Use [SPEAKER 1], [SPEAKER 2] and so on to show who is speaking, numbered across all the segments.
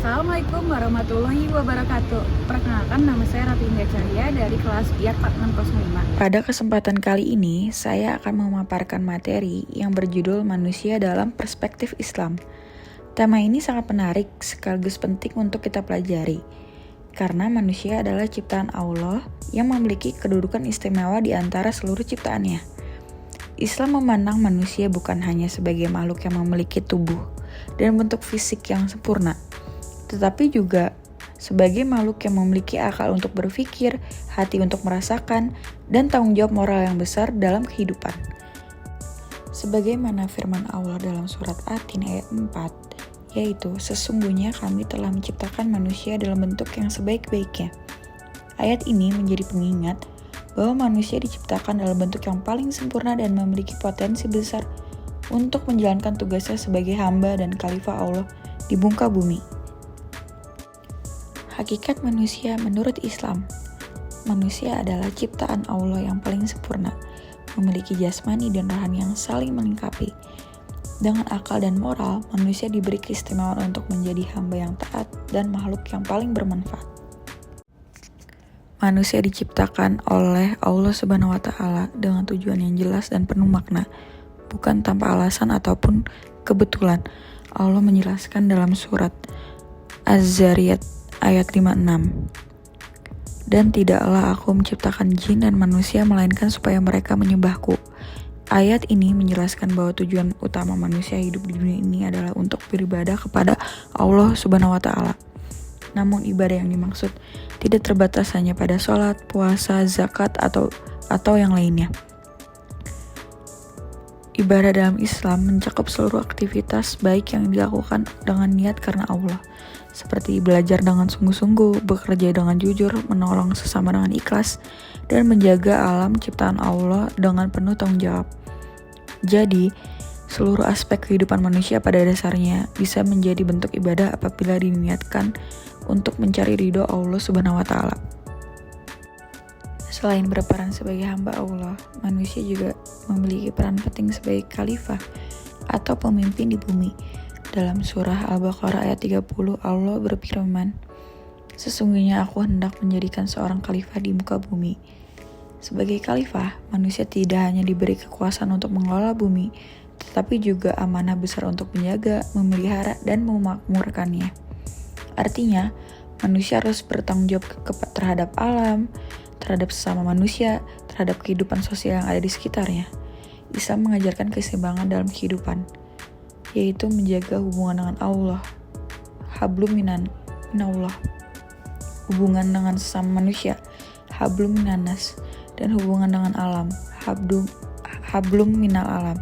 [SPEAKER 1] Assalamualaikum warahmatullahi wabarakatuh. Perkenalkan, nama saya Rati Indah Cahya dari kelas BIAK 4605. Pada kesempatan kali ini, saya akan memaparkan materi yang berjudul Manusia dalam Perspektif Islam. Tema ini sangat menarik sekaligus penting untuk kita pelajari, karena manusia adalah ciptaan Allah yang memiliki kedudukan istimewa di antara seluruh ciptaannya. Islam memandang manusia bukan hanya sebagai makhluk yang memiliki tubuh dan bentuk fisik yang sempurna, tetapi juga sebagai makhluk yang memiliki akal untuk berpikir, hati untuk merasakan, dan tanggung jawab moral yang besar dalam kehidupan. Sebagaimana firman Allah dalam surat At-Tin ayat 4, yaitu sesungguhnya kami telah menciptakan manusia dalam bentuk yang sebaik-baiknya. Ayat ini menjadi pengingat bahwa manusia diciptakan dalam bentuk yang paling sempurna dan memiliki potensi besar untuk menjalankan tugasnya sebagai hamba dan khalifah Allah di muka bumi. Hakikat manusia menurut Islam, manusia adalah ciptaan Allah yang paling sempurna, memiliki jasmani dan rohani yang saling melengkapi. Dengan akal dan moral, manusia diberi keistimewaan untuk menjadi hamba yang taat dan makhluk yang paling bermanfaat. Manusia diciptakan oleh Allah Subhanahu wa Ta'ala dengan tujuan yang jelas dan penuh makna, bukan tanpa alasan ataupun kebetulan. Allah menjelaskan dalam surat Az-Zariyat ayat 56. Dan tidaklah aku menciptakan jin dan manusia melainkan supaya mereka menyembahku. Ayat ini menjelaskan bahwa tujuan utama manusia hidup di dunia ini adalah untuk beribadah kepada Allah Subhanahu wa Ta'ala. Namun ibadah yang dimaksud tidak terbatas hanya pada sholat, puasa, zakat, atau yang lainnya. Ibadah dalam Islam mencakup seluruh aktivitas baik yang dilakukan dengan niat karena Allah, seperti belajar dengan sungguh-sungguh, bekerja dengan jujur, menolong sesama dengan ikhlas, dan menjaga alam ciptaan Allah dengan penuh tanggung jawab. Jadi, seluruh aspek kehidupan manusia pada dasarnya bisa menjadi bentuk ibadah apabila diniatkan untuk mencari ridho Allah Subhanahu wa Ta'ala. Selain berperan sebagai hamba Allah, manusia juga memiliki peran penting sebagai khalifah atau pemimpin di bumi. Dalam surah Al-Baqarah ayat 30, Allah berfirman, sesungguhnya aku hendak menjadikan seorang khalifah di muka bumi. Sebagai khalifah, manusia tidak hanya diberi kekuasaan untuk mengelola bumi, tetapi juga amanah besar untuk menjaga, memelihara, dan memakmurkannya. Artinya, manusia harus bertanggung jawab terhadap alam, terhadap sesama manusia, terhadap kehidupan sosial yang ada di sekitarnya. Islam mengajarkan keseimbangan dalam kehidupan, yaitu menjaga hubungan dengan Allah, hablum minallah, hubungan dengan sesama manusia, hablum minannas, dan hubungan dengan alam, hablum minal alam.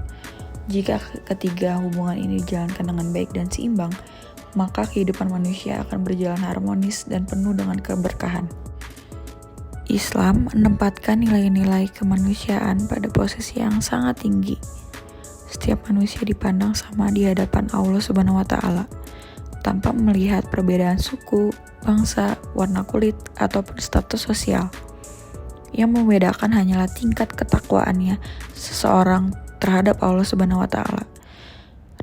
[SPEAKER 1] Jika ketiga hubungan ini dijalankan dengan baik dan seimbang, maka kehidupan manusia akan berjalan harmonis dan penuh dengan keberkahan. Islam menempatkan nilai-nilai kemanusiaan pada posisi yang sangat tinggi. Setiap manusia dipandang sama di hadapan Allah Subhanahu wa Ta'ala, tanpa melihat perbedaan suku, bangsa, warna kulit, ataupun status sosial. Yang membedakan hanyalah tingkat ketakwaannya seseorang terhadap Allah Subhanahu wa Ta'ala.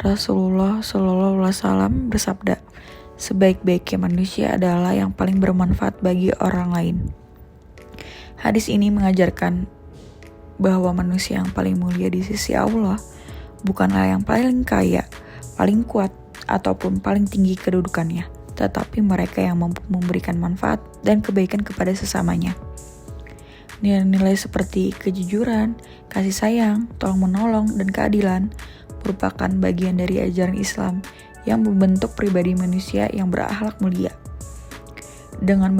[SPEAKER 1] Rasulullah SAW bersabda, sebaik-baiknya manusia adalah yang paling bermanfaat bagi orang lain. Hadis ini mengajarkan bahwa manusia yang paling mulia di sisi Allah bukanlah yang paling kaya, paling kuat, ataupun paling tinggi kedudukannya, tetapi mereka yang mampu memberikan manfaat dan kebaikan kepada sesamanya. Nilai-nilai seperti kejujuran, kasih sayang, tolong-menolong, dan keadilan merupakan bagian dari ajaran Islam yang membentuk pribadi manusia yang berakhlak mulia. Dengan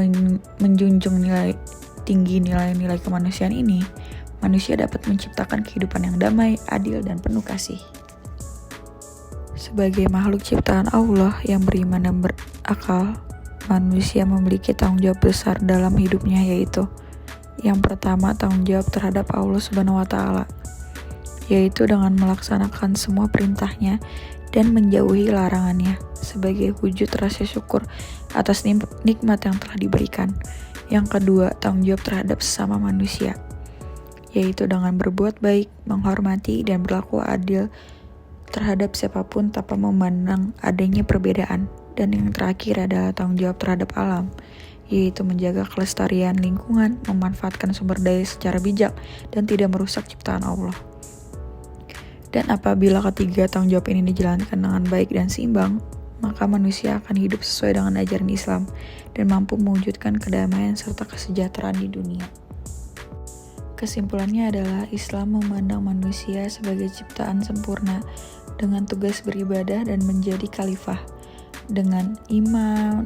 [SPEAKER 1] menjunjung tinggi nilai-nilai kemanusiaan ini, manusia dapat menciptakan kehidupan yang damai, adil, dan penuh kasih. Sebagai makhluk ciptaan Allah yang beriman dan berakal, manusia memiliki tanggung jawab besar dalam hidupnya, yaitu yang pertama, tanggung jawab terhadap Allah Subhanahu wa Ta'ala, yaitu dengan melaksanakan semua perintahnya dan menjauhi larangannya sebagai wujud rasa syukur atas nikmat yang telah diberikan. Yang kedua, tanggung jawab terhadap sesama manusia, yaitu dengan berbuat baik, menghormati, dan berlaku adil terhadap siapapun tanpa memandang adanya perbedaan, Dan yang terakhir adalah tanggung jawab terhadap alam, yaitu menjaga kelestarian lingkungan, memanfaatkan sumber daya secara bijak, dan tidak merusak ciptaan Allah. Dan apabila ketiga tanggung jawab ini dijalankan dengan baik dan seimbang, maka manusia akan hidup sesuai dengan ajaran Islam dan mampu mewujudkan kedamaian serta kesejahteraan di dunia. Kesimpulannya adalah Islam memandang manusia sebagai ciptaan sempurna dengan tugas beribadah dan menjadi khalifah. Dengan iman,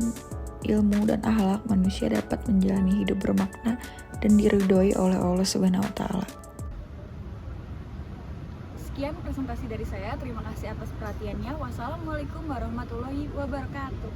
[SPEAKER 1] ilmu, dan akhlak, manusia dapat menjalani hidup bermakna dan diridhoi oleh Allah Subhanahu wa Ta'ala.
[SPEAKER 2] Sekian presentasi dari saya. Terima kasih atas perhatiannya. Wassalamualaikum warahmatullahi wabarakatuh.